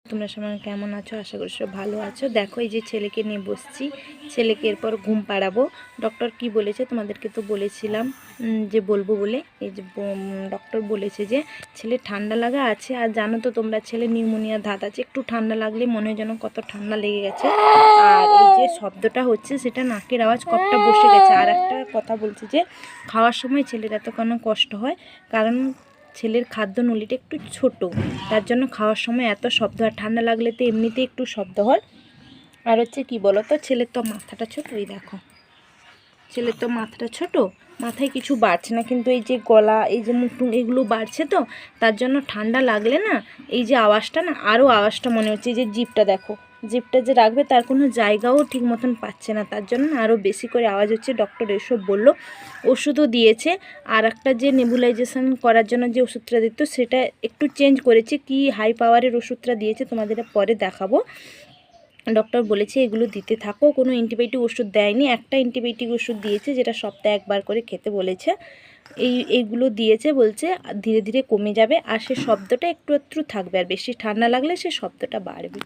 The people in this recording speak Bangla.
তোমরা সবাই কেমন আছো? আশা করি সব ভালো আছো। দেখো এই যে ছেলেকে নিয়ে বসছি, ছেলেকে এরপর ঘুম পাড়াবো। ডক্টর কি বলেছে তোমাদেরকে তো বলেছিলাম যে বলবো বলে। এই যে ডক্টর বলেছে যে ছেলে ঠান্ডা লাগা আছে, আর জানো তো তোমরা ছেলে নিউমোনিয়া ধাত আছে, একটু ঠান্ডা লাগলে মনে হয় যেন কত ঠান্ডা লেগে গেছে। আর এই যে শব্দটা হচ্ছে সেটা নাকের আওয়াজ, কপটা বসে গেছে। আর একটা কথা বলছি যে খাওয়ার সময় ছেলের এত কোনো কষ্ট হয়, কারণ ছেলের খাদ্য নলিটা একটু ছোট, তার জন্য খাওয়ার সময় এত শব্দ হয়। ঠান্ডা লাগলে তো এমনিতেই একটু শব্দ হয়। আর হচ্ছে কি বলো তো, ছেলের তো মাথাটা ছোট, এই দেখো ছেলের তো মাথাটা ছোট, মাথায় কিছু বাড়ছে না, কিন্তু এই যে গলা, এই যে মুখ টুক এগুলো বাড়ছে, তো তার জন্য ঠান্ডা লাগলে না এই যে আওয়াজটা না, আরও আওয়াজটা মনে হচ্ছে। এই যে জিভটা দেখো, জিভটা যে রাখবে তার কোনো জায়গাও ঠিক মতন পাচ্ছে না, তার জন্য আরও বেশি করে আওয়াজ হচ্ছে। ডক্টর এসব বললো, ওষুধও দিয়েছে। আর একটা যে নেবুলাইজেশন করার জন্য যে ওষুধটা দিত সেটা একটু চেঞ্জ করেছে, কি হাই পাওয়ারের ওষুধটা দিয়েছে তোমাদের পরে দেখাবো। ডক্টর বলেছে এগুলো দিতে থাকো, কোনো অ্যান্টিবায়োটিক ওষুধ দেয়নি, একটা অ্যান্টিবায়োটিক ওষুধ দিয়েছে যেটা সপ্তাহে একবার করে খেতে বলেছে। এইগুলো দিয়েছে, বলছে ধীরে ধীরে কমে যাবে, আর সে শব্দটা একটু একটু থাকবে, আর বেশি ঠান্ডা লাগলে সে শব্দটা বাড়বে।